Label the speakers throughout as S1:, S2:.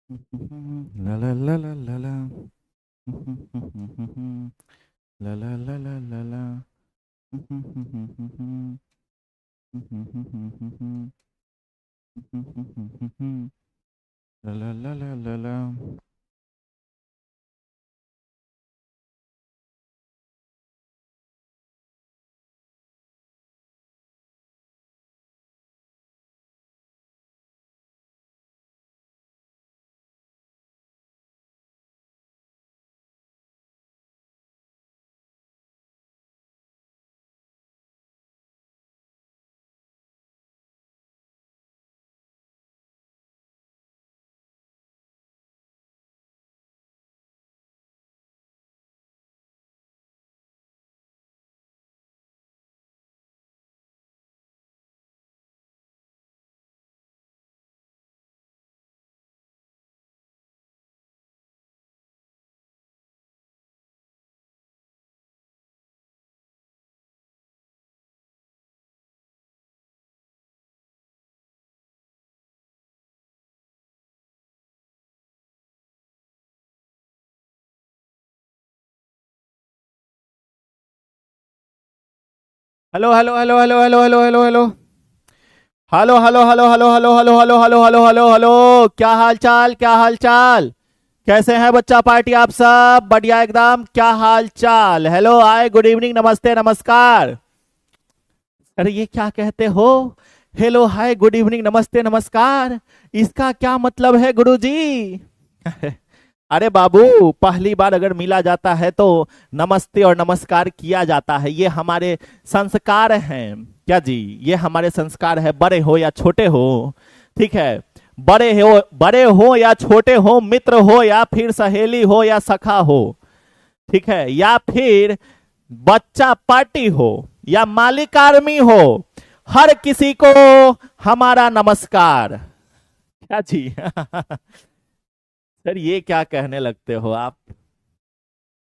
S1: La la la la la la. La la la la la la. La la la la la la. Hello hello hello hello hello hello hello hello hello hello hello hello hello hello hello hello hello hello hello. क्या हाल चाल, क्या हाल चाल? कैसे हैं बच्चा party? आप सब बढ़िया एकदम? क्या हाल चाल? हेलो, हाय, गुड इवनिंग, नमस्ते, नमस्कार। अरे ये क्या कहते हो? हेलो, हाय, गुड इवनिंग, नमस्ते, नमस्कार। इसका क्या मतलब है गुरुजी? अरे बाबू, पहली बार अगर मिला जाता है तो नमस्ते और नमस्कार किया जाता है। ये हमारे संस्कार हैं। क्या जी? ये हमारे संस्कार है, बड़े हो या छोटे हो। ठीक है। बड़े हो या छोटे हो, मित्र हो या फिर सहेली हो या सखा हो। ठीक है, या फिर बच्चा पार्टी हो या मालिक आर्मी हो, हर किसी को हमारा नमस्कार। क्या जी? सर ये क्या कहने लगते हो आप?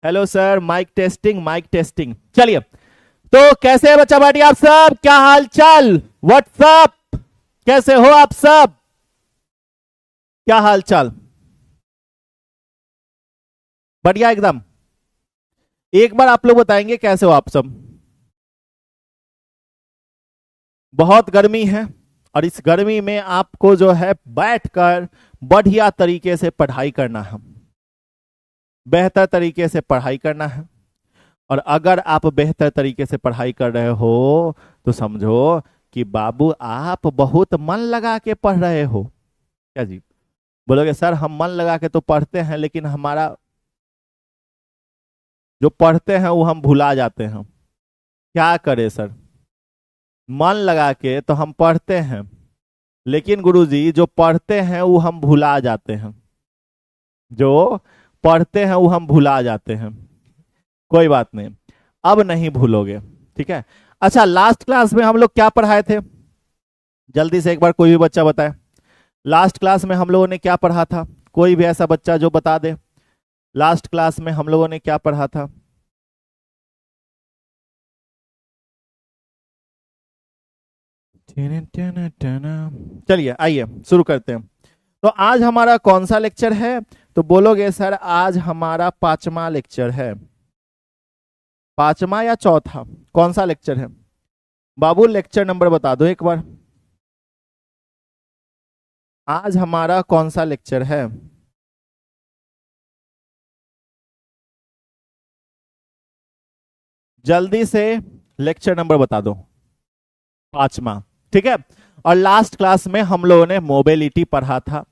S1: Hello sir, mike testing, mike testing. चलिए, तो कैसे है बच्चा पार्टी? आप सब क्या हाल चाल? व्हाट्सअप? कैसे हो आप सब? क्या हाल चाल? बढ़िया एकदम? एक बार आप लोग बताएंगे कैसे हो आप सब? बहुत गर्मी है, और इस गर्मी में आपको जो है बैठकर बढ़िया तरीके से पढ़ाई करना है। बेहतर तरीके से पढ़ाई करना है। और अगर आप बेहतर तरीके से पढ़ाई कर रहे हो तो समझो कि बाबू आप बहुत मन लगा के पढ़ रहे हो। क्या जी? बोलोगे सर हम मन लगा के तो पढ़ते हैं, लेकिन हमारा जो पढ़ते हैं वो हम भुला जाते हैं। क्या करें सर? मन लगा के तो हम पढ़ते हैं, लेकिन गुरुजी जो पढ़ते हैं वो हम भुला जाते हैं। जो पढ़ते हैं वो हम भुला जाते हैं। कोई बात नहीं, अब नहीं भूलोगे। ठीक है। अच्छा, लास्ट क्लास में हम लोग क्या पढ़ाए थे? जल्दी से एक बार कोई भी बच्चा बताए। लास्ट क्लास में हम लोगों ने क्या पढ़ा था? कोई भी ऐसा बच्चा जो बता दे, लास्ट क्लास में हम लोगों ने क्या पढ़ा था? चलिए आइए शुरू करते हैं। तो आज हमारा कौन सा लेक्चर है? तो बोलोगे सर आज हमारा पांचवा लेक्चर है। पांचवा या चौथा? कौन सा लेक्चर है? बाबू लेक्चर नंबर बता दो एक बार। आज हमारा कौन सा लेक्चर है? जल्दी से लेक्चर नंबर बता दो। पांचवा। ठीक है। और लास्ट क्लास में हम लोगों ने मोबिलिटी पढ़ा था।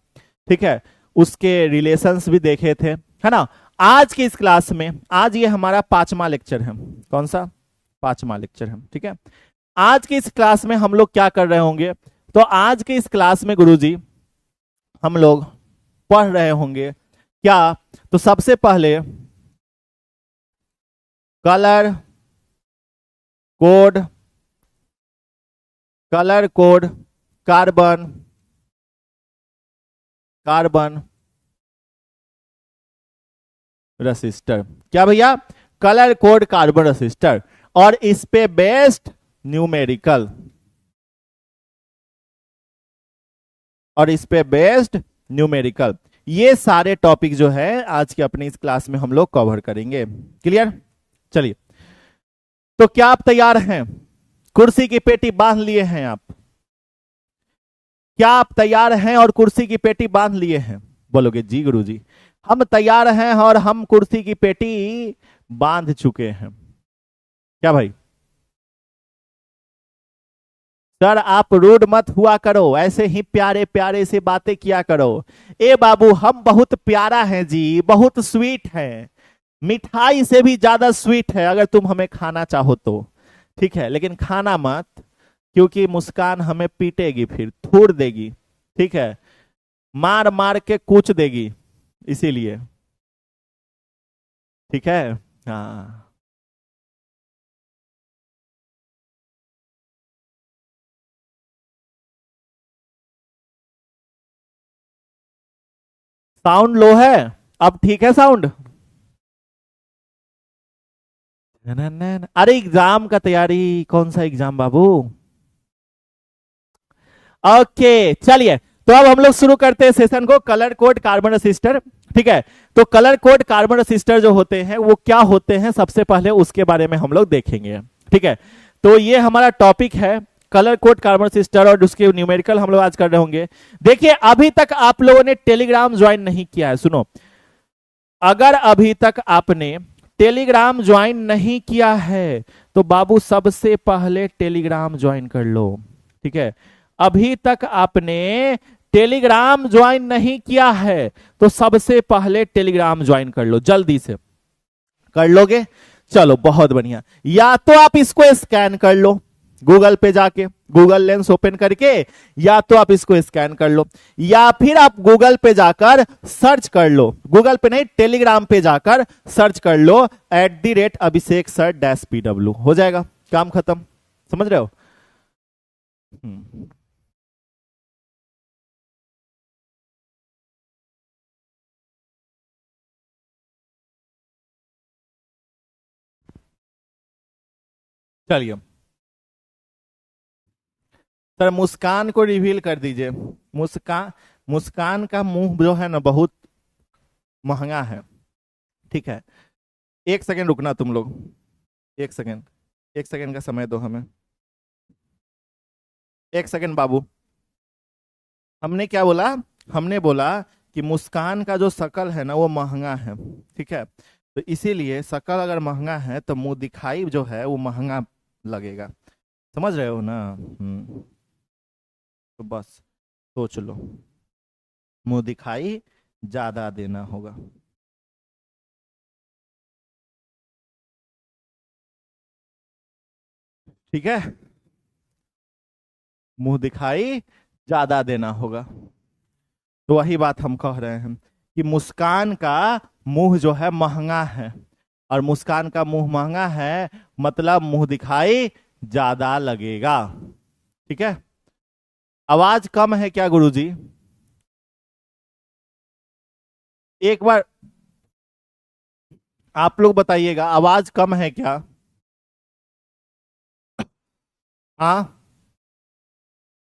S1: ठीक है। उसके रिलेशंस भी देखे थे, है ना? आज की इस क्लास में, आज ये हमारा पांचवा लेक्चर है। कौन सा? पांचवा लेक्चर है। ठीक है। आज की इस क्लास में हम लोग क्या कर रहे होंगे? तो आज की इस क्लास में गुरुजी हम लोग पढ़ रहे होंगे क्या? तो सबसे पहले colour code, colour code, carbon, carbon resistor. क्या भैया? Colour code carbon resistor. और इस पे बेस्ड न्यूमेरिकल। और इस पे बेस्ड न्यूमेरिकल। ये सारे टॉपिक जो है आज की अपनी इस क्लास में हम लोग कवर करेंगे। क्लियर? चलिए, तो क्या आप तैयार हैं? कुर्सी की पेटी बांध लिए हैं आप? क्या आप तैयार हैं और कुर्सी की पेटी बांध लिए हैं? बोलोगे जी गुरुजी, हम तैयार हैं और हम कुर्सी की पेटी बांध चुके हैं। क्या भाई? सर आप रूड मत हुआ करो, ऐसे ही प्यारे प्यारे से बातें किया करो। ए बाबू, हम बहुत प्यारा हैं जी, बहुत स्वीट है, मिठाई से भी ज्यादा स्वीट है अगर तुम हमें खाना चाहो तो। ठीक है, लेकिन खाना मत, क्योंकि मुस्कान हमें पीटेगी, फिर थूर देगी। ठीक है, मार मार के कूच देगी, इसीलिए। ठीक है। हाँ, साउंड लो है? अब ठीक है साउंड? अरे एग्जाम का तैयारी? कौन सा एग्जाम बाबू? ओके चलिए, तो अब हम लोग शुरू करते हैं सेशन को, कलर कोड कार्बन रजिस्टर। ठीक है, तो कलर कोड कार्बन रजिस्टर जो होते हैं वो क्या होते हैं, सबसे पहले उसके बारे में हम लोग देखेंगे। ठीक है, तो ये हमारा टॉपिक है कलर कोड कार्बन रजिस्टर, और उसके न्यूमेरिकल हम लोग आज कर रहे होंगे। देखिए, अभी तक आप लोगों ने टेलीग्राम ज्वाइन नहीं किया है, सुनो, अगर अभी तक आपने टेलीग्राम ज्वाइन नहीं किया है तो बाबू सबसे पहले टेलीग्राम ज्वाइन कर लो। ठीक है, अभी तक आपने टेलीग्राम ज्वाइन नहीं किया है तो सबसे पहले टेलीग्राम ज्वाइन कर लो, जल्दी से कर लोगे? चलो बहुत बढ़िया। या तो आप इसको स्कैन कर लो गूगल पे जाके, गूगल लेंस ओपन करके, या तो आप इसको स्कैन कर लो, या फिर आप गूगल पे जाकर सर्च कर लो, गूगल पे नहीं टेलीग्राम पे जाकर सर्च कर लो @अभिषेक सर -PW, हो जाएगा काम खत्म। समझ रहे हो? हम्म। चलिए सर, मुस्कान को रिवील कर दीजिए। मुस्कान, मुस्कान का मुंह जो है ना बहुत महंगा है। ठीक है, एक सेकंड रुकना तुम लोग, एक सेकंड, एक सेकंड का समय दो हमें, एक सेकंड बाबू। हमने क्या बोला? हमने बोला कि मुस्कान का जो शकल है ना वो महंगा है। ठीक है, तो इसीलिए शकल अगर महंगा है तो मुंह दिखाई जो है वो महंगा लगेगा। समझ रहे हो ना? तो बस सोच लो, मुंह दिखाई ज्यादा देना होगा। ठीक है, मुंह दिखाई ज्यादा देना होगा। तो वही बात हम कह रहे हैं कि मुस्कान का मुंह जो है महंगा है, और मुस्कान का मुंह महंगा है मतलब मुंह दिखाई ज्यादा लगेगा। ठीक है, आवाज कम है क्या गुरुजी? एक बार आप लोग बताइएगा, आवाज कम है क्या? हाँ,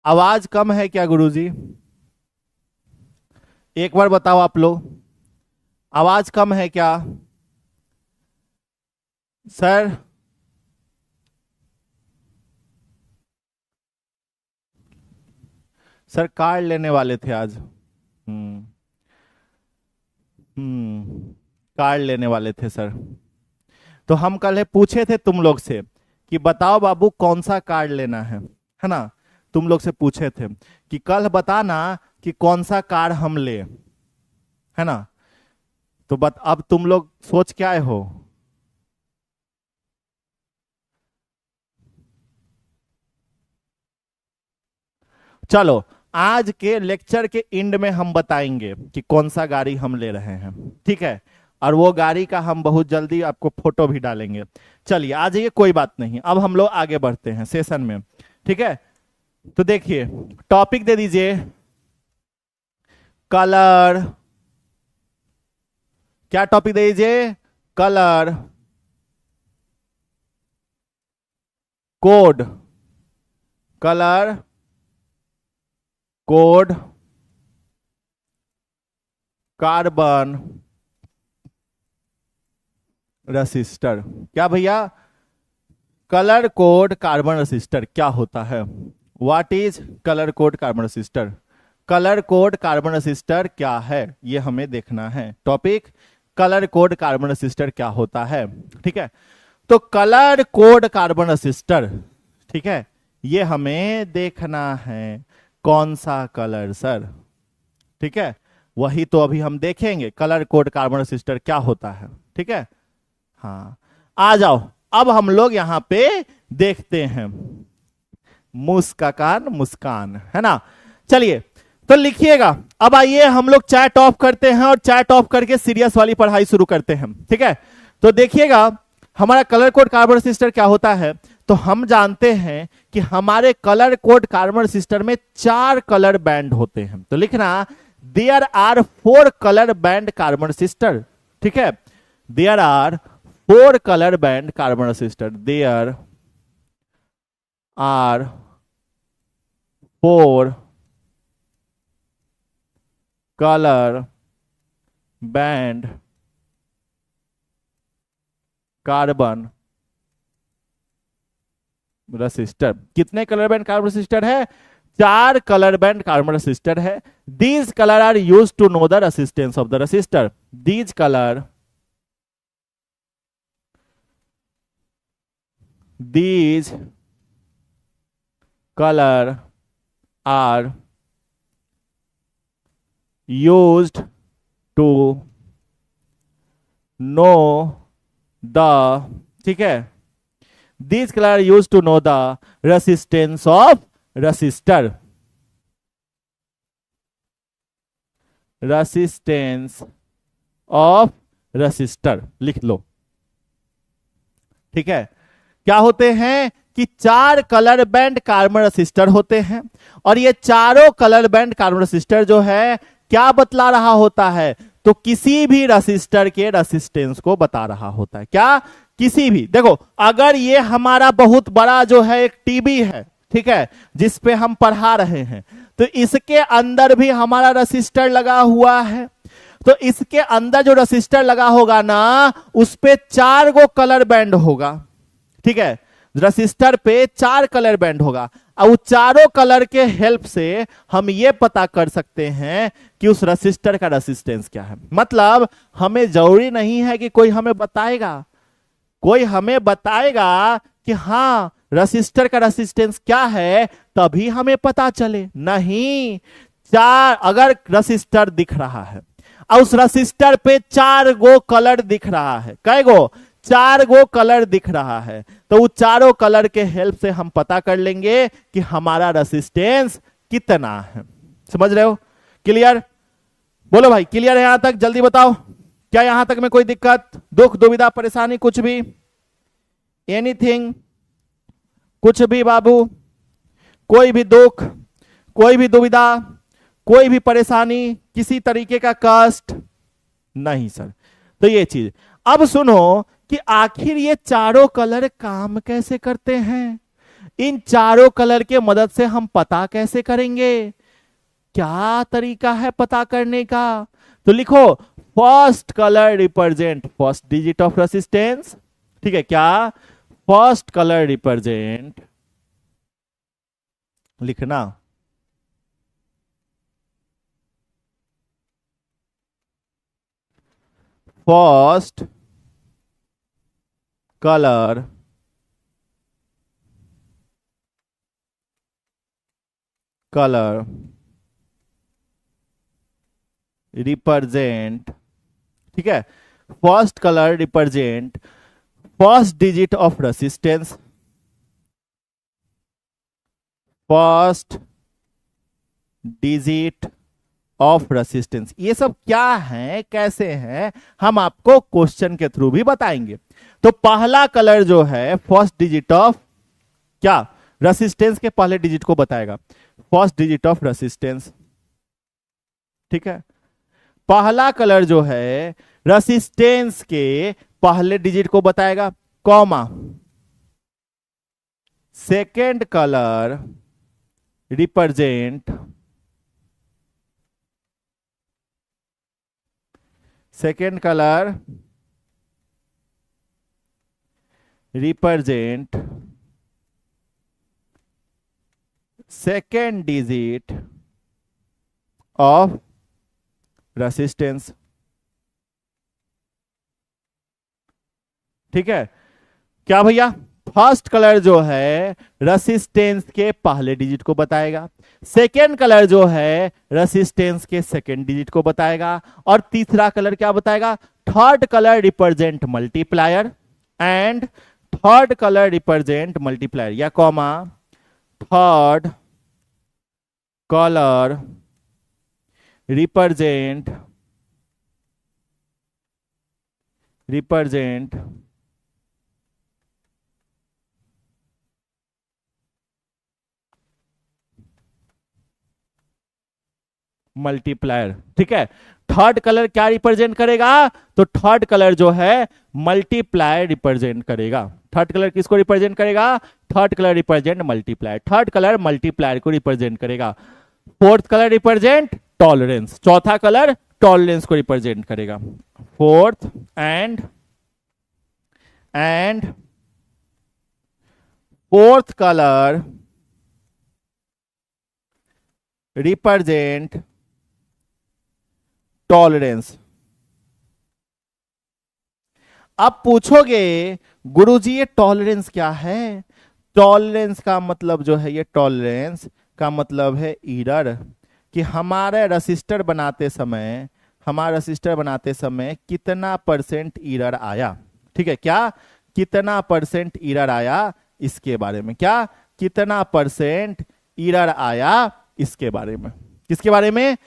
S1: आवाज कम है क्या गुरुजी? एक बार बताओ आप लोग, आवाज कम है क्या? सर, सर कार्ड लेने वाले थे आज। हम्म। कार्ड लेने वाले थे सर। तो हम कल पूछे थे तुम लोग से कि बताओ बाबू कौन सा कार्ड लेना है ना? तुम लोग से पूछे थे कि कल बताना कि कौन सा कार्ड हम ले, है ना? तो अब तुम लोग सोच क्या आए हो? चलो, आज के लेक्चर के एंड में हम बताएंगे कि कौन सा गाड़ी हम ले रहे हैं। ठीक है, और वो गाड़ी का हम बहुत जल्दी आपको फोटो भी डालेंगे। चलिए आ जाइए, कोई बात नहीं, अब हम लोग आगे बढ़ते हैं सेशन में। ठीक है, तो देखिए टॉपिक दे दीजिए, कलर। क्या टॉपिक दे दीजिए? Colour code, colour code carbon resistor. क्या भैया? कलर कोड कार्बन रेसिस्टर क्या होता है? What is colour code carbon resistor? Colour code carbon resistor क्या है, ये हमें देखना है। Topic colour code carbon resistor क्या होता है। ठीक है, तो कलर कोड कार्बन रेसिस्टर, ठीक है, ये हमें देखना है। कौन सा कलर सर? ठीक है, वही तो अभी हम देखेंगे, कलर कोड कार्बन रेसिस्टर क्या होता है। ठीक है, हाँ, आ जाओ, अब हम लोग यहां पे देखते हैं। मुस्कान मुस्कान, है ना? चलिए, तो लिखिएगा। अब आइए हम लोग चैट ऑफ करते हैं और चैट ऑफ करके सीरियस वाली पढ़ाई शुरू करते हैं। ठीक है, तो देखिएगा हमारा कलर कोड कार्बन रेसिस्टर क्या होता है। तो हम जानते हैं कि हमारे कलर कोड कार्बन रेसिस्टर में 4 कलर बैंड होते हैं। तो लिखना, there are 4 colour band carbon resistor. ठीक है, there are 4 colour band carbon resistor. There are 4 colour band carbon resistor. कितने कलर बैंड कार्बन रेसिस्टर है? 4 कलर बैंड कार्बन रेसिस्टर है। These colour are use to know the resistance of the resistor. These colour, these color are used to know the, ठीक है, these color are used to know the resistance of resistor। resistance of resistor लिख लो। ठीक है, क्या होते हैं कि 4 colour band carbon resistor होते हैं, और ये चारों कलर बैंड कार्बन रेसिस्टर जो है क्या बतला रहा होता है? तो किसी भी रेसिस्टर के रेसिस्टेंस को बता रहा होता है। क्या? किसी भी। देखो, अगर ये हमारा बहुत बड़ा जो है एक टीवी है, ठीक है, जिस पे हम पढ़ा रहे हैं, तो इसके अंदर भी हमारा रेसिस्टर लगा हुआ है। तो इसके अंदर जो रेसिस्टर लगा होगा ना, उस पे 4 गो कलर बैंड होगा। ठीक है, रेसिस्टर पे 4 कलर बैंड होगा, और उस चारों कलर के हेल्प से हम ये पता कर सकते हैं कि उस रेसिस्टर का रेसिस्टेंस क्या है। मतलब हमें जरूरी नहीं है कि कोई हमें बताएगा, कोई हमें बताएगा कि हाँ रेसिस्टर का रेसिस्टेंस क्या है तभी हमें पता चले। नहीं, अगर रेसिस्टर दिख रहा है और उस रेसिस्टर पे 4 गो कलर दिख रहा है, कै गो? 4 गो कलर दिख रहा है, तो वो चारों कलर के हेल्प से हम पता कर लेंगे कि हमारा रेसिस्टेंस कितना है। समझ रहे हो? क्लियर? बोलो भाई, क्लियर है यहां तक? जल्दी बताओ, क्या यहां तक में कोई दिक्कत, दुख, दुविधा, परेशानी, कुछ भी? एनीथिंग? कुछ भी बाबू? कोई भी दुख, कोई भी दुविधा, कोई भी परेशानी, किसी तरीके का कष्ट? नहीं सर। तो ये चीज, अब सुनो कि आखिर ये चारों कलर काम कैसे करते हैं। इन चारों कलर के मदद से हम पता कैसे करेंगे? क्या तरीका है पता करने का? तो लिखो, first colour represent first digit of resistance. ठीक है, क्या? फर्स्ट कलर रिप्रेजेंट, लिखना, फर्स्ट कलर कलर रिप्रेजेंट, ठीक है, first colour represent first digit of resistance, first digit of resistance. ये सब क्या है, कैसे हैं, हम आपको क्वेश्चन के थ्रू भी बताएंगे। तो पहला कलर जो है फर्स्ट डिजिट ऑफ क्या, रेसिस्टेंस के पहले डिजिट को बताएगा, फर्स्ट डिजिट ऑफ रेसिस्टेंस। ठीक है, पहला कलर जो है रेसिस्टेंस के पहले डिजिट को बताएगा, comma, second colour represent second colour represent second digit of resistance. ठीक है, क्या भैया? फर्स्ट कलर जो है रेसिस्टेंस के पहले डिजिट को बताएगा, सेकेंड कलर जो है रेसिस्टेंस के सेकेंड डिजिट को बताएगा, और तीसरा कलर क्या बताएगा? Third colour represent multiplier, and third colour represent multiplier या comma third colour represent multiplier. ठीक है, थर्ड कलर क्या रिप्रेजेंट करेगा? तो थर्ड कलर जो है मल्टीप्लायर रिप्रेजेंट करेगा। थर्ड कलर किसको रिप्रेजेंट करेगा? Third colour represent multiplier, third colour multiplier को रिप्रेजेंट करेगा। फोर्थ कलर रिप्रेजेंट टॉलरेंस, चौथा कलर टॉलरेंस को रिप्रेजेंट करेगा। Fourth and fourth colour represent tolerance. अब पूछोगे गुरुजी ये टॉलरेंस क्या है? टॉलरेंस का मतलब जो है, ये टॉलरेंस का मतलब है ईरर, कि हमारा रजिस्टर बनाते समय कितना परसेंट ईरर आया। ठीक है, क्या कितना परसेंट ईरर आया इसके बारे में, क्या कितना परसेंट ईरर आया इसके बारे में, किसके बारे में?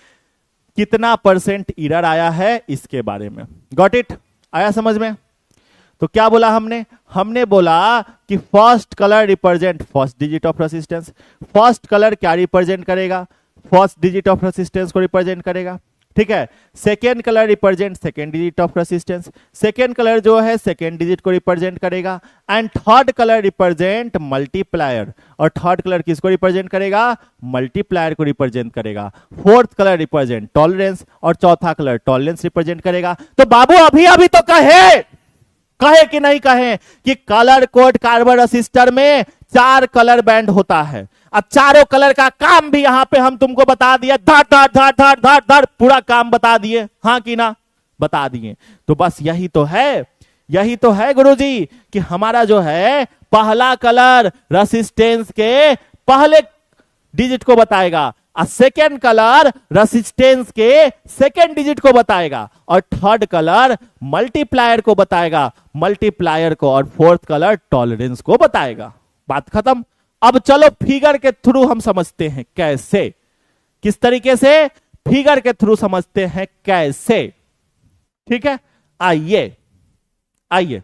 S1: कितना परसेंट ईरर आया है इसके बारे में। Got it? आया समझ में? तो क्या बोला हमने? हमने बोला कि first colour represent first digit of resistance. First colour क्या रिप्रेजेंट करेगा? फर्स्ट डिजिट ऑफ रेसिस्टेंस को रिप्रेजेंट करेगा। ठीक है, second colour represent second digit of resistance, second colour जो है सेकेंड डिजिट को रिप्रेजेंट करेगा। And third colour represent multiplier, और थर्ड कलर किसको रिप्रेजेंट करेगा? मल्टीप्लायर को रिप्रेजेंट करेगा। फोर्थ कलर रिप्रेजेंट टॉलरेंस, और चौथा कलर टॉलरेंस रिप्रेजेंट करेगा। तो बाबू अभी अभी तो कहे कि नहीं कहे कि कलर कोड कार्बन रेसिस्टर में 4 कलर बैंड होता है। अब चारों कलर का काम भी यहां पे हम तुमको बता दिए, धड़ धड़ धड़ धड़ धड़ धड़ पूरा काम बता दिए, हाँ कि ना? बता दिए। तो बस यही तो है गुरुजी, कि हमारा जो है पहला कलर रेसिस्टेंस के पहले डिजिट को बताएगा, और सेकेंड कलर रेसिस्टेंस के सेकेंड डिजिट को बताएगा, और थर्ड कलर मल्टीप्लायर को बताएगा, मल्टीप्लायर को, और फोर्थ कलर टॉलरेंस को बताएगा। बात खत्म। अब चलो फिगर के थ्रू हम समझते हैं कैसे, किस तरीके से फिगर के थ्रू समझते हैं कैसे। ठीक है, आइए आइए।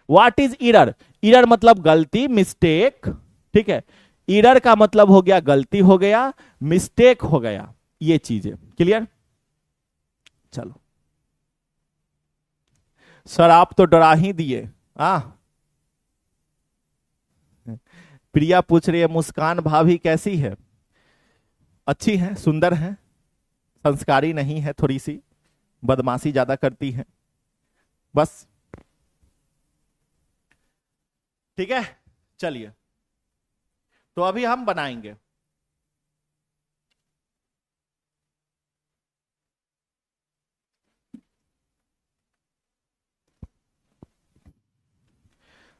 S1: What is error? इरर मतलब गलती, मिस्टेक। ठीक है, इरर का मतलब हो गया गलती हो गया, मिस्टेक हो गया, ये चीजें क्लियर। चलो सर आप तो डरा ही दिए। आ प्रिया पूछ रही है मुस्कान भाभी कैसी है? अच्छी है, सुंदर है, संस्कारी नहीं है, थोड़ी सी बदमाशी ज्यादा करती है बस। ठीक है, चलिए तो अभी हम बनाएंगे।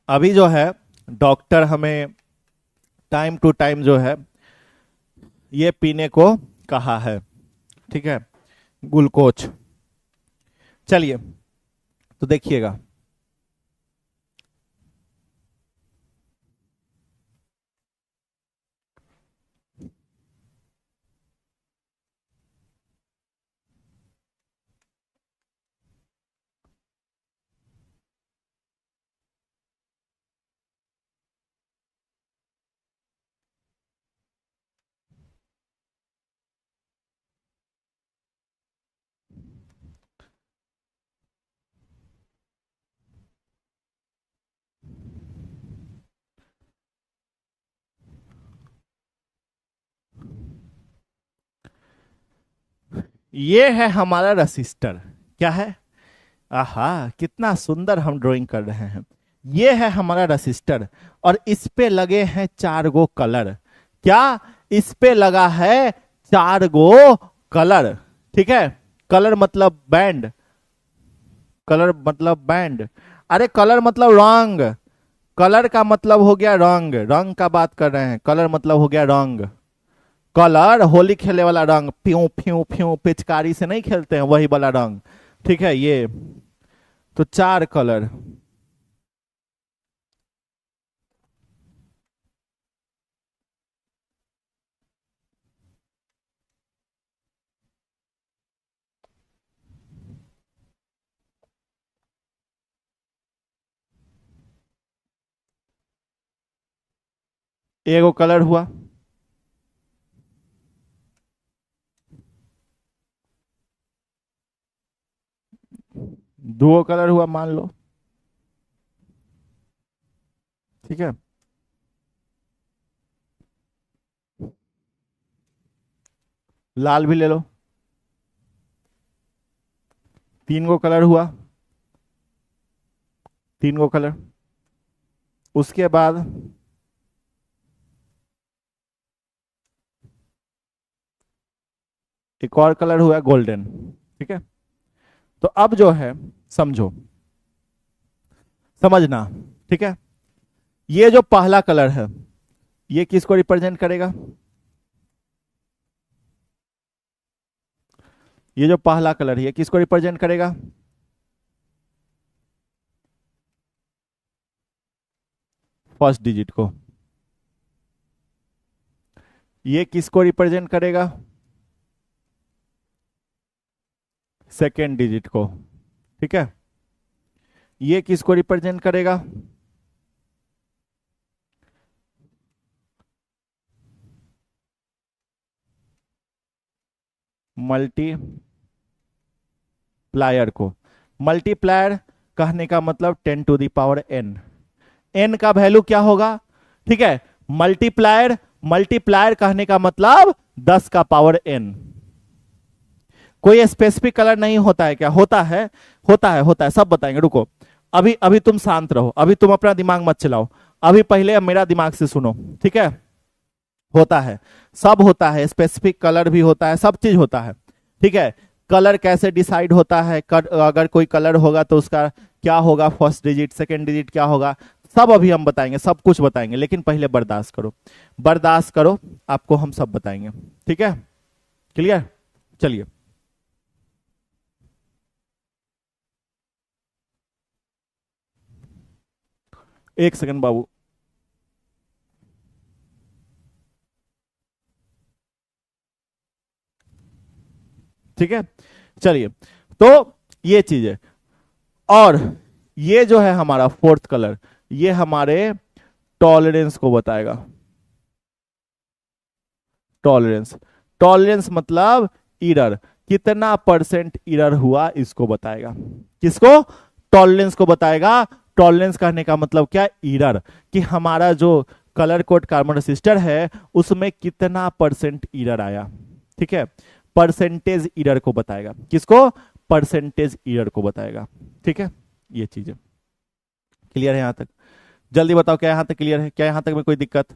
S1: अभी जो है डॉक्टर हमें टाइम टू टाइम जो है ये पीने को कहा है। ठीक है, ग्लूकोज। चलिए तो देखिएगा, ये है हमारा रजिस्टर। क्या है? आहा, कितना सुंदर हम ड्राइंग कर रहे हैं। ये है हमारा रजिस्टर और इस पे लगे हैं 4 गो कलर। क्या? इस पे लगा है 4 गो कलर। ठीक है, कलर मतलब बैंड, कलर मतलब बैंड। अरे कलर मतलब रंग, कलर का मतलब हो गया रंग, रंग का बात कर रहे हैं। कलर मतलब हो गया रंग। कलर होली खेले वाला रंग, प्यू प्यू प्यू पिचकारी से नहीं खेलते हैं, वही वाला रंग। ठीक है, ये तो 4 कलर। एगो कलर हुआ, दो कलर हुआ मान लो। ठीक है, लाल भी ले लो, 3 गो कलर हुआ, 3 गो कलर। उसके बाद एक और कलर हुआ गोल्डन। ठीक है, तो अब जो है समझो, समझना। ठीक है, ये जो पहला कलर है ये किसको रिप्रेजेंट करेगा? ये जो पहला कलर है ये किसको रिप्रेजेंट करेगा? फर्स्ट डिजिट को। ये किसको रिप्रेजेंट करेगा? सेकेंड डिजिट को। ठीक है, ये किसको रिप्रेजेंट करेगा? मल्टीप्लायर को। मल्टीप्लायर कहने का मतलब 10⁻n। n का वैल्यू क्या होगा? ठीक है, मल्टीप्लायर, मल्टीप्लायर कहने का मतलब 10 का पावर n। कोई स्पेसिफिक कलर नहीं होता है क्या? होता है, होता है, होता है, सब बताएंगे, रुको। अभी अभी तुम शांत रहो, अभी तुम अपना दिमाग मत चलाओ। अभी पहले मेरा दिमाग से सुनो। ठीक है, होता है, सब होता है, स्पेसिफिक कलर भी होता है, सब चीज होता है। ठीक है, कलर कैसे डिसाइड होता है? अगर कोई कलर होगा तो उसका क्या होगा, फर्स्ट डिजिट सेकंड डिजिट क्या होगा, सब अभी हम बताएंगे, सब कुछ बताएंगे, लेकिन पहले बर्दाश्त करो, बर्दाश्त करो, आपको हम सब बताएंगे। ठीक है, क्लियर? चलिए, एक सेकंड बाबू। ठीक है, चलिए, तो ये चीज है। और ये जो है हमारा फोर्थ कलर, ये हमारे टॉलरेंस को बताएगा। टॉलरेंस, टॉलरेंस मतलब इरर, कितना परसेंट इरर हुआ इसको बताएगा। किसको? टॉलरेंस को बताएगा। टॉलरेंस कहने का मतलब क्या? इरर, कि हमारा जो कलर कोड कार्बन रेसिस्टर है उसमें कितना परसेंट इरर आया। ठीक है, परसेंटेज इरर को बताएगा। किसको? परसेंटेज इरर को बताएगा। ठीक है, ये चीजें क्लियर है यहां तक? जल्दी बताओ, क्या यहां तक क्लियर है? क्या यहां तक में कोई दिक्कत?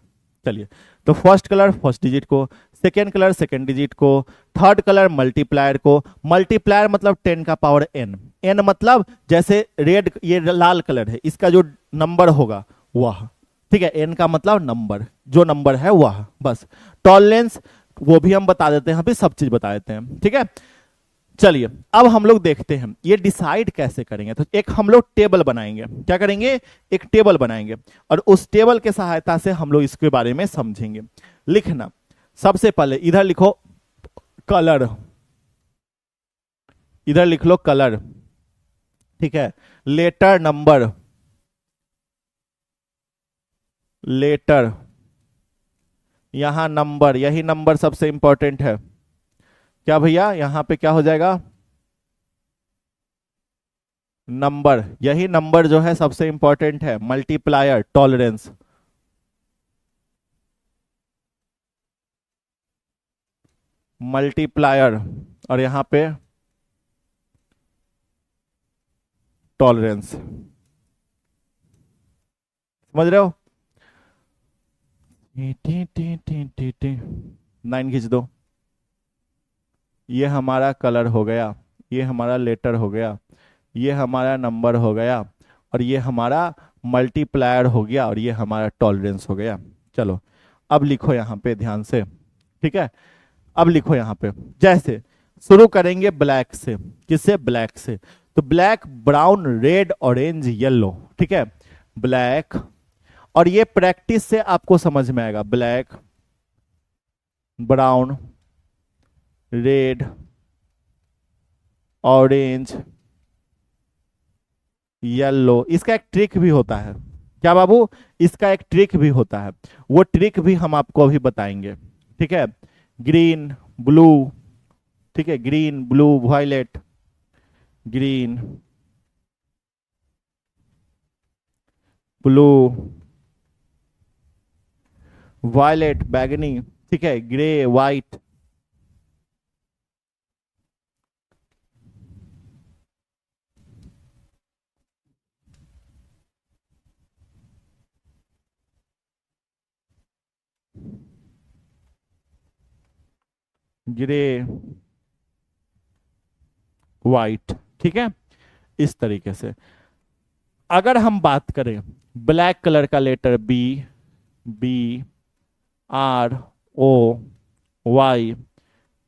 S1: चलिए, तो फर्स्ट कलर फर्स्ट डिजिट को, सेकेंड कलर सेकेंड डिजिट को, थर्ड कलर मल्टीप्लायर को। मल्टीप्लायर मतलब 10 का पावर n। n मतलब जैसे रेड, ये लाल कलर है, इसका जो नंबर होगा वह। ठीक है, n का मतलब नंबर, जो नंबर है वह, बस। टॉलरेंस वो भी हम बता देते हैं, अभी सब चीज बता देते हैं। ठीक है, चलिए अब हम लोग देखते हैं ये डिसाइड कैसे करेंगे। तो एक हम लोग टेबल बनाएंगे। क्या करेंगे? एक टेबल बनाएंगे, और उस टेबल के सहायता से हम लोग इसके बारे में समझेंगे। लिखना, सबसे पहले इधर लिखो कलर, इधर लिख लो कलर। ठीक है, लेटर नंबर, लेटर, यहां नंबर, यही नंबर सबसे इंपॉर्टेंट है। क्या भैया, यहां पे क्या हो जाएगा? नंबर, यही नंबर जो है सबसे इंपॉर्टेंट है। मल्टीप्लायर, टॉलरेंस, मल्टीप्लायर, और यहां पे टॉलरेंस। समझ रहे हो? लाइन खींच दो। ये हमारा कलर हो गया, ये हमारा लेटर हो गया, ये हमारा नंबर हो गया, और ये हमारा मल्टीप्लायर हो गया, और ये हमारा टॉलरेंस हो गया। चलो अब लिखो यहाँ पे ध्यान से, ठीक है? अब लिखो यहाँ पे, जैसे शुरू करेंगे ब्लैक से। किससे? ब्लैक से। तो black, brown, red, orange, yellow, ठीक है? ब्लैक, और ये प्रैक्टिस से आपको समझ में आएगा। Black, brown, red, orange, yellow. इसका एक ट्रिक भी होता है। क्या बाबू? इसका एक ट्रिक भी होता है, वो ट्रिक भी हम आपको अभी बताएंगे, ठीक है? ग्रीन, ब्लू, ठीक है? Green, blue, violet, green, blue, violet, बैगनी, ठीक है? ग्रे, वाइट, ग्रे, वाइट, ठीक है? इस तरीके से अगर हम बात करें ब्लैक कलर का letter B, B, R, O, Y,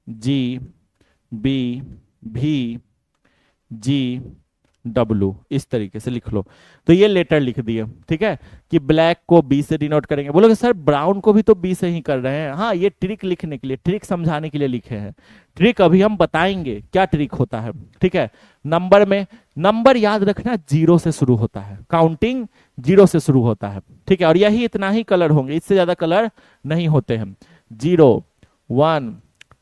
S1: G, B, V, G, W, इस तरीके से लिख लो। तो ये लेटर लिख दिए, ठीक है? कि ब्लैक को बी से डिनोट करेंगे। बोलोगे सर ब्राउन को भी तो बी से ही कर रहे हैं। हाँ, ये ट्रिक लिखने के लिए, ट्रिक समझाने के लिए लिखे हैं। ट्रिक अभी हम बताएंगे क्या ट्रिक होता है, ठीक है? नंबर में, नंबर याद रखना जीरो से शुरू होता है, काउंटिंग जीरो से शुरू होता है, ठीक है? और यही इतना ही कलर होंगे, इससे ज्यादा कलर नहीं होते हैं। 0, 1,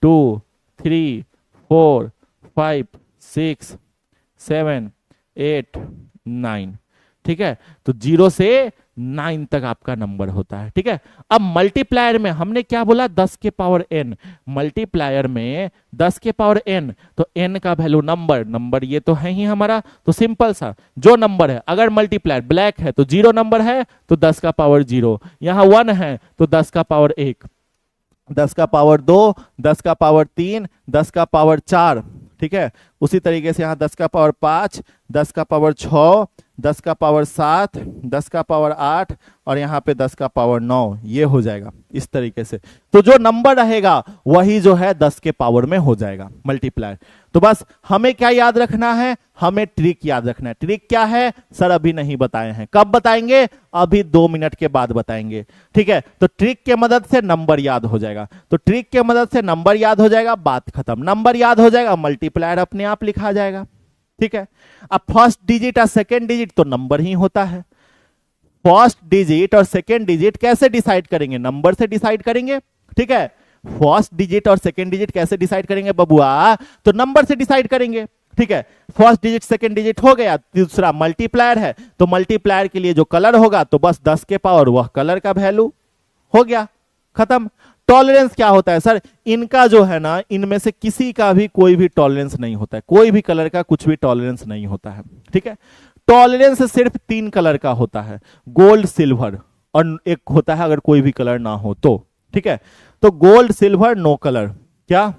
S1: 2, 3, 4, 5, 6, 7, 8, 9, ठीक है? तो 0 से 9 तक आपका नंबर होता है, ठीक है? अब मल्टीप्लायर में हमने क्या बोला? 10 के पावर n। मल्टीप्लायर में 10 के पावर n, तो n का वैल्यू नंबर, नंबर ये तो है ही हमारा, तो सिंपल सा जो नंबर है, अगर मल्टीप्लायर ब्लैक है तो 0 नंबर है तो 10 का पावर 0, यहां 1 है तो 10 का पावर 1, 10 का पावर 2, 10 का पावर 3, 10 का पावर 4, ठीक है? उसी तरीके से यहाँ 10 का पावर 5, 10 का पावर 6, 10 का पावर 7, 10 का पावर 8, और यहाँ पे 10 का पावर 9, ये हो जाएगा इस तरीके से। तो जो नंबर रहेगा वही जो है 10 के पावर में हो जाएगा मल्टीप्लाई। तो बस हमें क्या याद रखना है? हमें ट्रिक याद रखना है। ट्रिक क्या है सर? अभी नहीं बताए हैं। कब बताएंगे? अभी 2 मिनट के बाद बताएंगे, ठीक है? तो ट्रिक के मदद से नंबर याद हो जाएगा, तो ट्रिक के मदद से नंबर याद हो जाएगा, बात खत्म। नंबर याद हो जाएगा, मल्टीप्लायर अपने आप लिखा जाएगा, ठीक है? अब फर्स्ट डिजिट और सेकेंड डिजिट तो नंबर ही होता है। फर्स्ट डिजिट और सेकेंड डिजिट कैसे डिसाइड करेंगे? नंबर से डिसाइड करेंगे, ठीक है? फर्स्ट डिजिट और सेकेंड डिजिट कैसे डिसाइड करेंगे बबुआ? तो नंबर से डिसाइड करेंगे, ठीक है? फर्स्ट डिजिट सेकेंड डिजिट हो गया, दूसरा मल्टीप्लायर है, तो मल्टीप्लायर के लिए जो कलर होगा तो बस 10 के पावर वह कलर का वैल्यू हो गया, खत्म। टॉलरेंस क्या होता है सर? इनका जो है ना, इनमें से किसी का भी कोई भी टॉलरेंस नहीं होता है, कोई भी कलर का कुछ भी टॉलरेंस नहीं होता है, ठीक है? टॉलरेंस सिर्फ 3 कलर का होता है, गोल्ड, सिल्वर, और एक होता है अगर कोई भी कलर ना हो तो, ठीक है? तो गोल्ड, सिल्वर, नो कलर। क्या?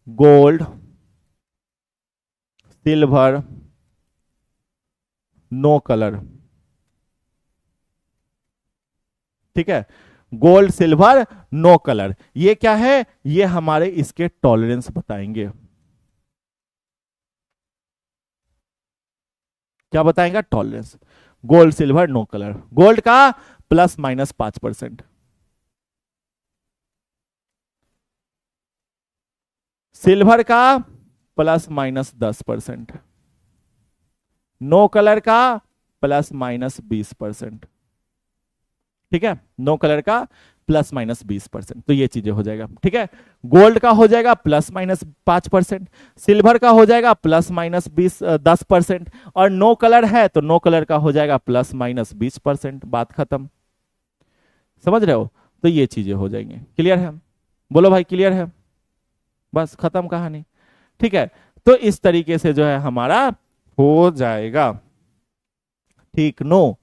S1: गोल्ड, सिल्वर, नो कलर, ठीक है? गोल्ड, सिल्वर, नो कलर, ये क्या है? ये हमारे इसके टॉलरेंस बताएंगे। क्या बताएंगे? Tolerance. Gold, silver, no colour. Gold का ±5%, सिल्वर का ±10%, नो कलर का ±20%, ठीक है? नो कलर का ±20%। तो ये चीजें हो जाएगा, ठीक है? गोल्ड का हो जाएगा ±5%, सिल्वर का हो जाएगा ±10%, और नो कलर है तो नो कलर का हो जाएगा ±20%। बात खत्म। समझ रहे हो? तो ये चीजें हो जाएंगी। क्लियर है? बोलो भाई, क्लियर है? बस खत्म कहानी। ठीक है, तो इस तरीके से जो है हमारा हो जाएगा। ठीक, नो,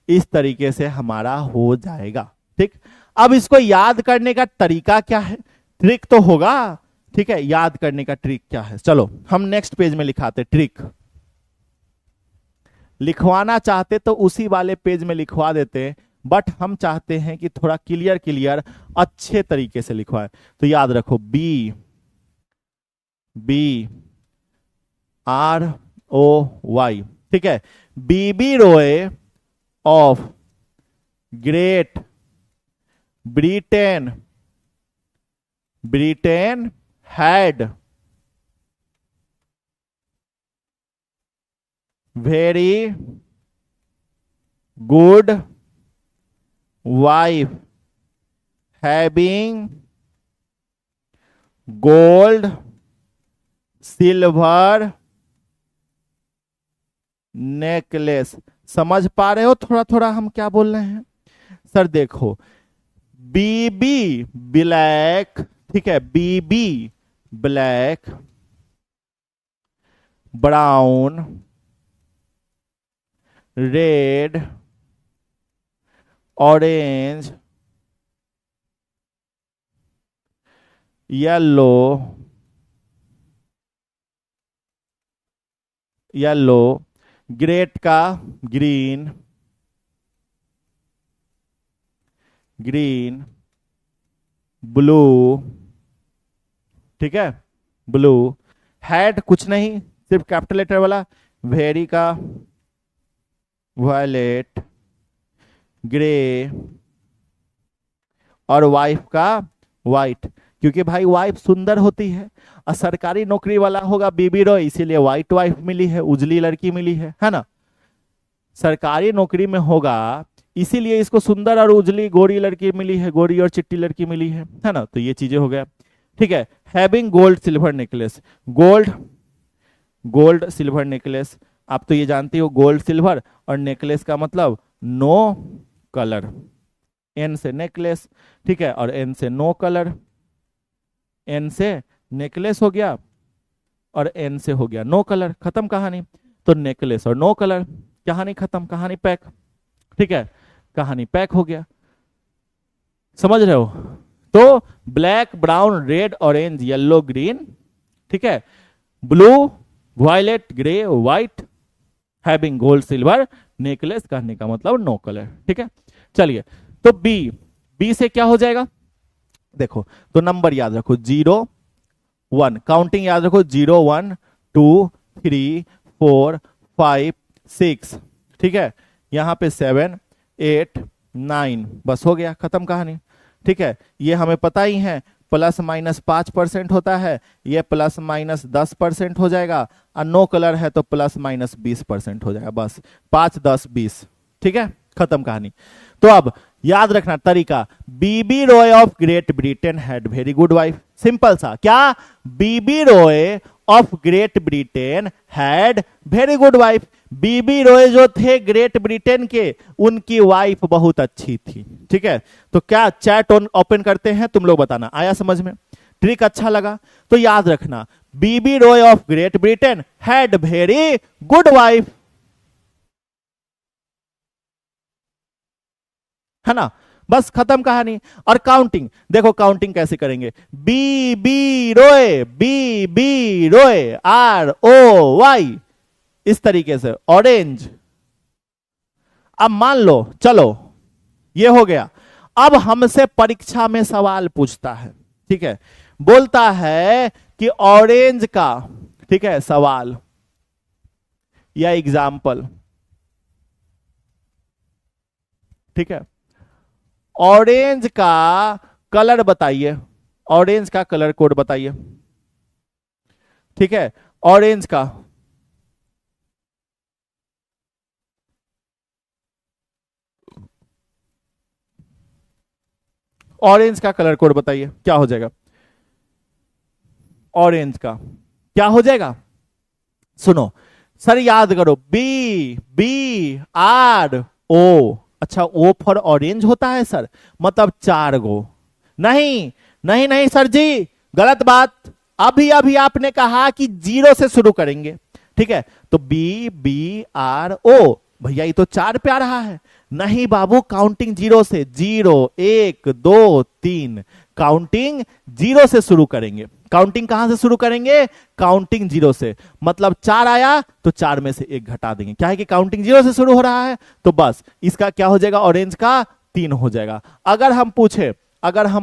S1: इस तरीके से हमारा हो जाएगा। ठीक, अब इसको याद करने का तरीका क्या है, ट्रिक तो होगा। ठीक है, याद करने का ट्रिक क्या है, चलो हम नेक्स्ट पेज में लिखाते। ट्रिक लिखवाना चाहते तो उसी वाले पेज में लिखवा देते, बट हम चाहते हैं कि थोड़ा क्लियर क्लियर अच्छे तरीके से लिखवाए। तो याद रखो, B B R O Y. ठीक है, B B Roy of Great Britain Britain had very good wife having gold silver necklace. समझ पा रहे हो थोड़ा थोड़ा हम क्या बोल रहे हैं? सर देखो, बीबी ब्लैक, ठीक है, B B black, brown, red, orange, yellow, yellow, great का ग्रीन, ग्रीन, ब्लू, ठीक है, ब्लू, हैड कुछ नहीं, सिर्फ कैपिटल लेटर वाला, वेरी का वायलेट, ग्रे, और वाइफ का वाइट, क्योंकि भाई वाइफ सुंदर होती है, और सरकारी नौकरी वाला होगा बीबी रॉय, इसीलिए वाइट वाइफ मिली है, उजली लड़की मिली है ना। सरकारी नौकरी में होगा इसीलिए इसको सुंदर और उजली गोरी लड़की मिली है, गोरी और चिट्टी लड़की मिली है ना। तो ये चीजें हो गया। ठीक है, having gold silver necklace, gold gold silver necklace, आप तो ये जानती हो गोल्ड सिल्वर, और नेकलेस का मतलब नो कलर, एन से नेकलेस, ठीक है, और एन से नो कलर, एन से नेकलेस हो गया और एन से हो गया नो कलर, खत्म कहानी। तो नेकलेस और नो कलर, कहानी खत्म, कहानी पैक। ठीक है, कहानी पैक हो गया, समझ रहे हो? तो black, brown, red, orange, yellow, green, ठीक है, blue, violet, grey, white, having gold silver necklace, कहने का मतलब नो कलर। ठीक है, चलिए, तो बी, बी से क्या हो जाएगा देखो, तो नंबर याद रखो 0 1, काउंटिंग याद रखो 0 1 2 3 4 5 6, ठीक है, यहां पे 7 8 9, बस हो गया, खत्म कहानी। ठीक है, ये हमें पता ही है, प्लस माइनस 5% होता है, ये प्लस माइनस 10% हो जाएगा, और नो कलर है तो प्लस माइनस 20% हो जाएगा, बस 5 10 20। ठीक है, खत्म कहानी। तो अब याद रखना तरीका, B B Roy of Great Britain had very good wife, simple सा, क्या, B B Roy of Great Britain had very good wife, B B Roy जो थे ग्रेट ब्रिटेन के, उनकी वाइफ बहुत अच्छी थी। ठीक है, तो क्या चैट ओपन करते हैं, तुम लोग बताना, आया समझ में? ट्रिक अच्छा लगा तो याद रखना, B B Roy of Great Britain had very good wife, है ना, बस खत्म कहानी। और काउंटिंग देखो, काउंटिंग कैसे करेंगे, बी बी रोए, बी बी रोए, आर ओ वाई, इस तरीके से, ऑरेंज। अब मान लो, चलो ये हो गया, अब हमसे परीक्षा में सवाल पूछता है, ठीक है, बोलता है कि ऑरेंज का, ठीक है, सवाल या एग्जाम्पल, ठीक है, ऑरेंज का कलर बताइए, ऑरेंज का कलर कोड बताइए। ठीक है, ऑरेंज का, ऑरेंज का कलर कोड बताइए, क्या हो जाएगा? ऑरेंज का क्या हो जाएगा? सुनो सर, याद करो, बी बी आर ओ, अच्छा ओ फॉर ऑरेंज होता है सर, मतलब 4 गो, नहीं नहीं नहीं सर जी, गलत बात, अभी अभी आपने कहा कि 0 से शुरू करेंगे, ठीक है, तो BBRO, भैया ये तो 4 पे आ रहा है। नहीं बाबू, काउंटिंग 0 से, 0 1 2 3, काउंटिंग 0 से शुरू करेंगे। काउंटिंग कहां से शुरू करेंगे? काउंटिंग 0 से, मतलब 4 आया तो 4 में से 1 घटा देंगे। क्या है कि काउंटिंग 0 से शुरू हो रहा है, तो बस इसका क्या हो जाएगा, ऑरेंज का 3 हो जाएगा। अगर हम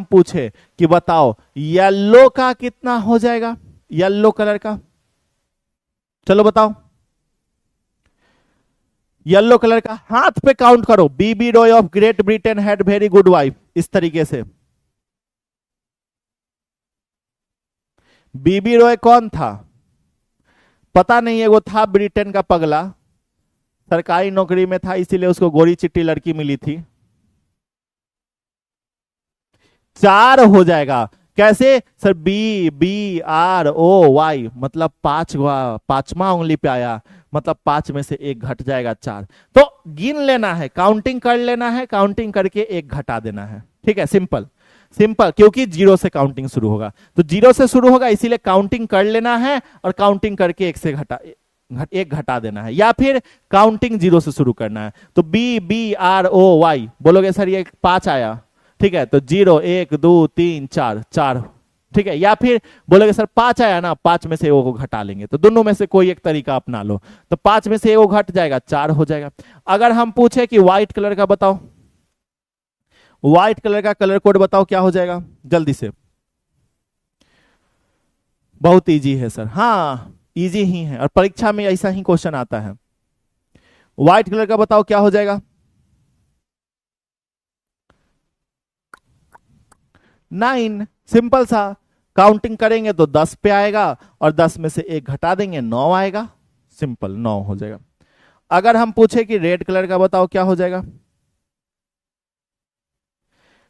S1: पूछे कि बताओ येलो का कितना हो जाएगा, येलो कलर का, चलो बताओ, येलो कलर का हाथ पे काउंट करो। B B Roy of Great Britain had very good wife, इस तरीके से। बीबी रॉय कौन था? पता नहीं है, वो था ब्रिटेन का पगला, सरकारी नौकरी में था, इसीलिए उसको गोरी चिट्टी लड़की मिली थी। 4 हो जाएगा। कैसे सर? BBROY, मतलब 5वां उंगली पे आया, मतलब 5 में से 1 घट जाएगा 4। तो गिन लेना है, काउंटिंग कर लेना है, काउंटिंग करके 1 घटा देना है, ठीक है, सिंपल सिंपल, क्योंकि 0 से काउंटिंग शुरू होगा, तो 0 से शुरू होगा, इसीलिए काउंटिंग कर लेना है और काउंटिंग करके 1 घटा देना है, या फिर काउंटिंग 0 से शुरू करना है। तो BBROY बोलोगे सर ये 5 आया, ठीक है, तो 0 1 2 3 4 4, ठीक है, या फिर बोलोगे सर 5 आया ना, 5 में से 1 को घटा लेंगे, तो दोनों में से कोई एक तरीका अपना लो, तो 5 में से 1 घट जाएगा, 4 हो जाएगा। अगर हम पूछे कि व्हाइट कलर का बताओ, व्हाइट कलर का कलर कोड बताओ क्या हो जाएगा, जल्दी से। बहुत इजी है सर, हाँ इजी ही है, और परीक्षा में ऐसा ही क्वेश्चन आता है। व्हाइट कलर का बताओ क्या हो जाएगा? 9, सिंपल सा, काउंटिंग करेंगे तो 10 पे आएगा और 10 में से 1 घटा देंगे, 9 आएगा, सिंपल 9 हो जाएगा। अगर हम पूछे कि रेड कलर का बताओ क्या हो जाएगा,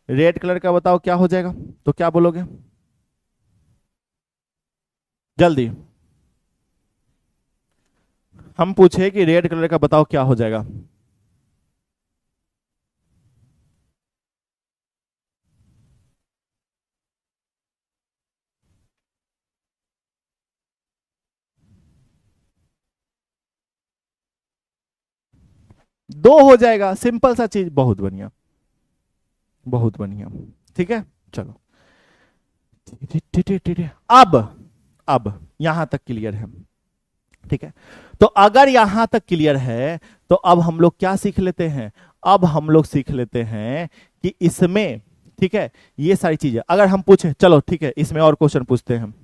S1: रेड कलर का बताओ क्या हो जाएगा, तो क्या बोलोगे जल्दी? हम पूछे कि रेड कलर का बताओ क्या हो जाएगा, दो हो जाएगा, सिंपल सा चीज, बहुत बढ़िया बहुत बढ़िया, ठीक है, चलो। अब अब यहां तक क्लियर है, ठीक है, तो अगर यहां तक क्लियर है तो अब हम लोग क्या सीख लेते हैं, अब हम लोग सीख लेते हैं कि इसमें, ठीक है, ये सारी चीजें अगर हम पूछे, चलो ठीक है, इसमें और क्वेश्चन पूछते हैं हम।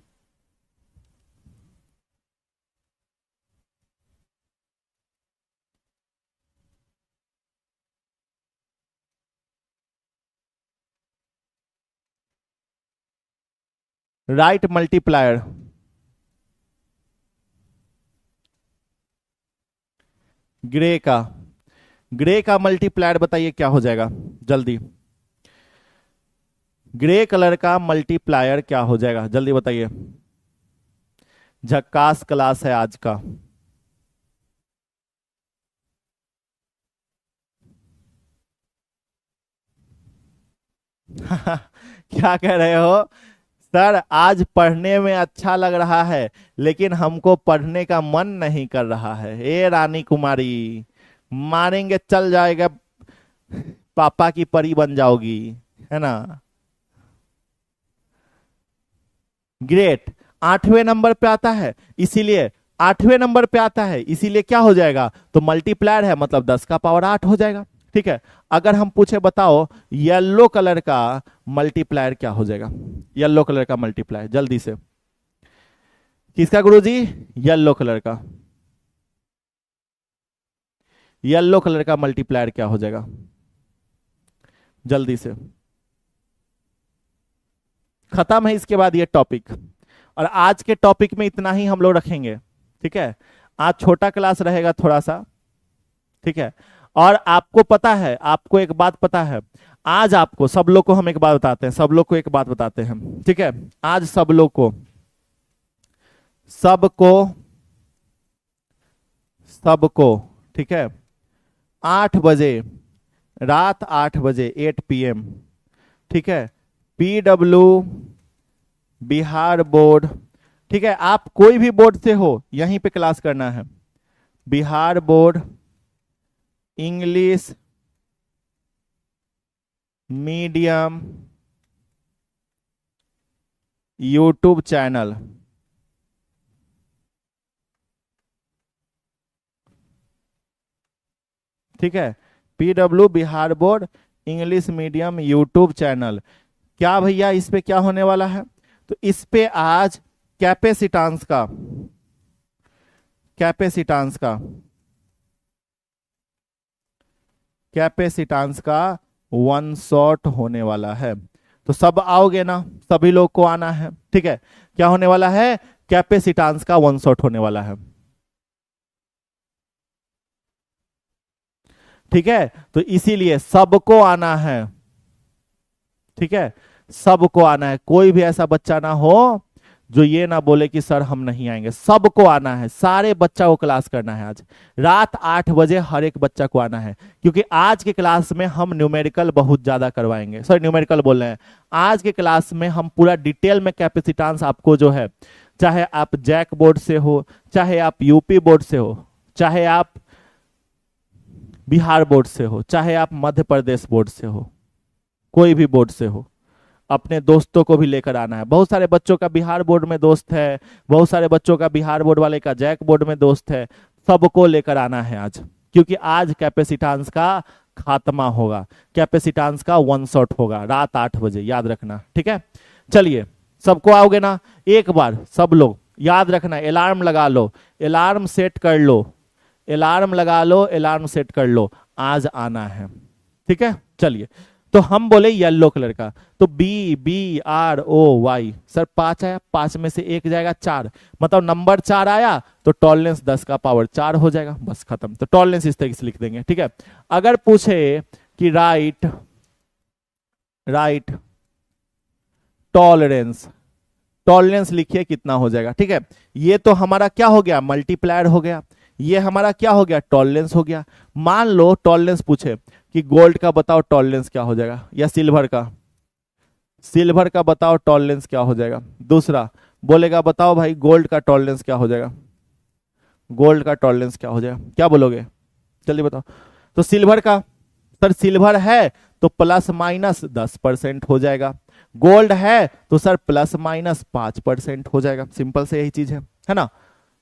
S1: राइट मल्टीप्लायर, ग्रे का, ग्रे का मल्टीप्लायर बताइए क्या हो जाएगा, जल्दी। ग्रे कलर का मल्टीप्लायर क्या हो जाएगा, जल्दी बताइए। झक्कास क्लास है आज का। क्या कह रहे हो सर? आज पढ़ने में अच्छा लग रहा है, लेकिन हमको पढ़ने का मन नहीं कर रहा है। ए रानी कुमारी, मारेंगे चल जाएगा, पापा की परी बन जाओगी, है ना। ग्रेट 8वें नंबर पे आता है, इसीलिए 8वें नंबर पे आता है, इसीलिए क्या हो जाएगा, तो मल्टीप्लायर है, मतलब 10 का पावर 8 हो जाएगा, ठीक है। अगर हम पूछे बताओ येलो कलर का मल्टीप्लायर क्या हो जाएगा, येलो कलर का मल्टीप्लायर, जल्दी से। किसका गुरुजी? येलो कलर का, येलो कलर का मल्टीप्लायर क्या हो जाएगा, जल्दी से। खत्म है इसके बाद ये टॉपिक, और आज के टॉपिक में इतना ही हम लोग रखेंगे, ठीक है। आज छोटा क्लास रहेगा थोड़ा सा, ठीक है। और आपको पता है, आपको एक बात पता है, आज आपको सब लोग को हम एक बात बताते हैं, सब लोग को एक बात बताते हैं, ठीक है। आज सब लोग को, सबको सबको, ठीक है, 8 बजे, रात 8 बजे, 8 PM, ठीक है, PW बिहार बोर्ड ठीक है, आप कोई भी बोर्ड से हो यहीं पे क्लास करना है। Bihar board English medium YouTube channel. ठीक है, PW Bihar board English medium YouTube channel. क्या भैया इस पे क्या होने वाला है? तो इस पे आज कैपेसिटांस का कैपेसिटांस का कैपेसिटांस का वन शॉट होने वाला है। तो सब आओगे ना, सभी लोग को आना है। ठीक है, क्या होने वाला है? कैपेसिटांस का वन शॉट होने वाला है। ठीक है, तो इसीलिए सबको आना है। ठीक है, सबको आना है, कोई भी ऐसा बच्चा ना हो जो ये ना बोले कि सर हम नहीं आएंगे। सबको आना है, सारे बच्चा को क्लास करना है। आज रात 8 बजे हर एक बच्चा को आना है, क्योंकि आज के क्लास में हम न्यूमेरिकल बहुत ज्यादा करवाएंगे। सॉरी, न्यूमेरिकल बोल रहे हैं। आज के क्लास में हम पूरा डिटेल में कैपेसिटेंस आपको जो है, चाहे आप जैक बोर्ड से हो, चाहे आप यूपी बोर्ड से हो, चाहे आप बिहार बोर्ड से हो, चाहे आप मध्य प्रदेश बोर्ड से हो, कोई भी बोर्ड से हो, अपने दोस्तों को भी लेकर आना है। बहुत सारे बच्चों का बिहार बोर्ड में दोस्त है, बहुत सारे बच्चों का बिहार बोर्ड वाले का जैक बोर्ड में दोस्त है। सबको लेकर आना है आज, क्योंकि आज कैपेसिटेंस का खात्मा होगा, कैपेसिटेंस का वन शॉट होगा रात 8 बजे, याद रखना। ठीक है, चलिए सबको आओगे ना? एक बार सब लोग याद रखना, अलार्म लगा लो, अलार्म सेट कर लो, अलार्म लगा लो, अलार्म सेट कर लो, आज आना है। ठीक है, चलिए। तो हम बोले येलो कलर का, तो BBROY। सर 5 आया, 5 में से 1 जाएगा 4, मतलब नंबर 4 आया तो टॉलरेंस 10 का पावर 4 हो जाएगा, बस खत्म। तो टॉलरेंस इस तरीके से लिख देंगे। ठीक है, अगर पूछे कि राइट टॉलरेंस, टॉलरेंस लिखिए कितना हो जाएगा। ठीक है, ये तो हमारा क्या हो गया? मल्टीप्लायर हो गया। ये हमारा क्या हो गया? टॉलरेंस हो गया। मान लो टॉलरेंस पूछे कि गोल्ड का बताओ टॉलरेंस क्या हो जाएगा, या सिल्वर का, सिल्वर का बताओ टॉलरेंस क्या हो जाएगा। दूसरा बोलेगा बताओ भाई गोल्ड का टॉलरेंस क्या हो जाएगा, गोल्ड का टॉलरेंस क्या हो जाएगा, क्या बोलोगे? जल्दी बताओ। तो सिल्वर का, सर सिल्वर है तो ±10% हो जाएगा। गोल्ड है तो सर ±5% हो जाएगा। सिंपल से यही चीज है ना?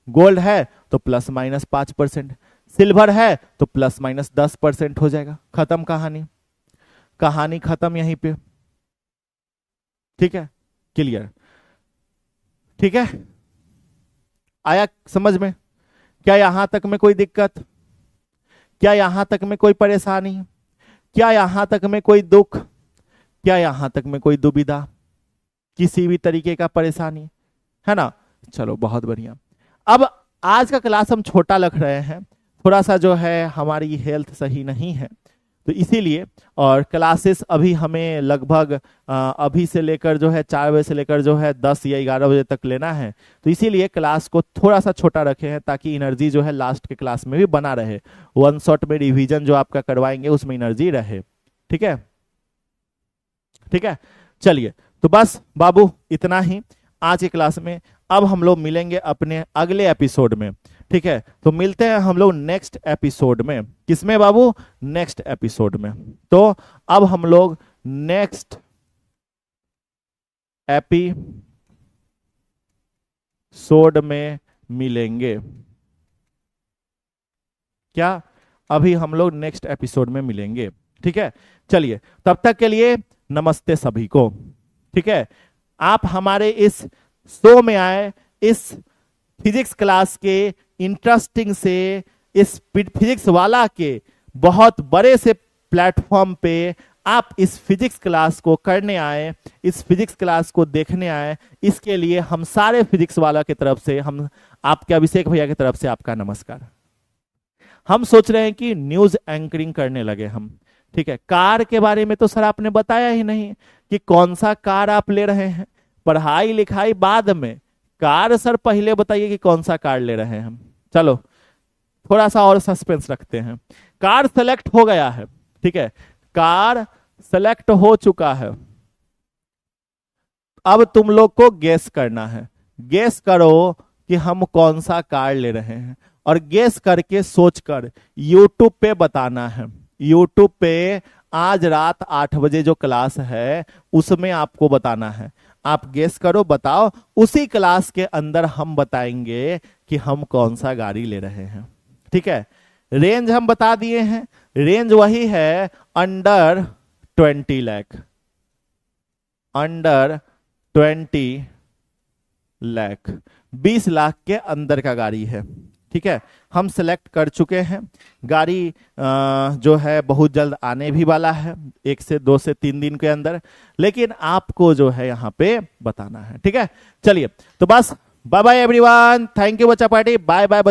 S1: गोल्ड है तो ±5%, सिल्वर है तो ±10% हो जाएगा। खत्म कहानी, कहानी खत्म यहीं पे। ठीक है, क्लियर? ठीक है, आया समझ में? क्या यहां तक में कोई दिक्कत? क्या यहां तक में कोई परेशानी? क्या यहां तक में कोई दुख? क्या यहां तक में कोई दुविधा, किसी भी तरीके का परेशानी है ना? चलो बहुत बढ़िया। अब आज का क्लास हम छोटा रख रहे हैं, थोड़ा सा जो है हमारी हेल्थ सही नहीं है, तो इसीलिए। और क्लासेस अभी हमें लगभग अभी से लेकर जो है 4 बजे से लेकर जो है 10 या 11 बजे तक लेना है, तो इसीलिए क्लास को थोड़ा सा छोटा रखे हैं, ताकि एनर्जी जो है लास्ट के क्लास में भी बना रहे। वन शॉट में रिवीजन जो आपका करवाएंगे उसमें एनर्जी रहे। ठीक है, ठीक है, चलिए। तो बस बाबू इतना ही आज की क्लास में। अब हम लोग मिलेंगे अपने अगले एपिसोड में। ठीक है, तो मिलते हैं हम लोग नेक्स्ट एपिसोड में। किसमें बाबू? नेक्स्ट एपिसोड में। तो अब हम लोग नेक्स्ट एपिसोड में मिलेंगे। क्या? अभी हम लोग नेक्स्ट एपिसोड में मिलेंगे। ठीक है, चलिए तब तक के लिए नमस्ते सभी को। ठीक है, आप हमारे इस शो में आए, इस फिजिक्स क्लास के इंटरेस्टिंग से, इस फिजिक्स वाला के बहुत बड़े से प्लेटफॉर्म पे आप इस फिजिक्स क्लास को करने आए, इस फिजिक्स क्लास को देखने आए, इसके लिए हम सारे फिजिक्स वाला की तरफ से, हम आपके अभिषेक भैया की तरफ से आपका नमस्कार। हम सोच रहे हैं कि न्यूज एंकरिंग करने लगे हम। ठीक है, कार के बारे में तो सर आपने बताया ही नहीं कि कौन सा कार आप ले रहे हैं। पढ़ाई लिखाई बाद में, कार सर पहले बताइए कि कौन सा कार ले रहे हैं हम। चलो थोड़ा सा और सस्पेंस रखते हैं। कार सेलेक्ट हो गया है। ठीक है, कार सेलेक्ट हो चुका है। अब तुम लोग को गेस करना है गेस करो कि हम कौन सा कार ले रहे हैं, और गेस करके सोचकर यूट्यूब पे बताना है। यूट्यूब पे आज रात 8 बजे जो क्लास है उसमें आपको बताना है। आप गेस करो, बताओ, उसी क्लास के अंदर हम बताएंगे कि हम कौन सा गाड़ी ले रहे हैं। ठीक है, रेंज हम बता दिए हैं, रेंज वही है अंडर 20 लाख, अंडर 20 लाख, 20 लाख के अंदर का गाड़ी है। ठीक है, हम सिलेक्ट कर चुके हैं। गाड़ी जो है बहुत जल्द आने भी वाला है, 1 से 2 से 3 दिन के अंदर, लेकिन आपको जो है यहाँ पे बताना है। ठीक है, चलिए तो बस, bye bye everyone, thank you बच्चा पार्टी, बाय बाय।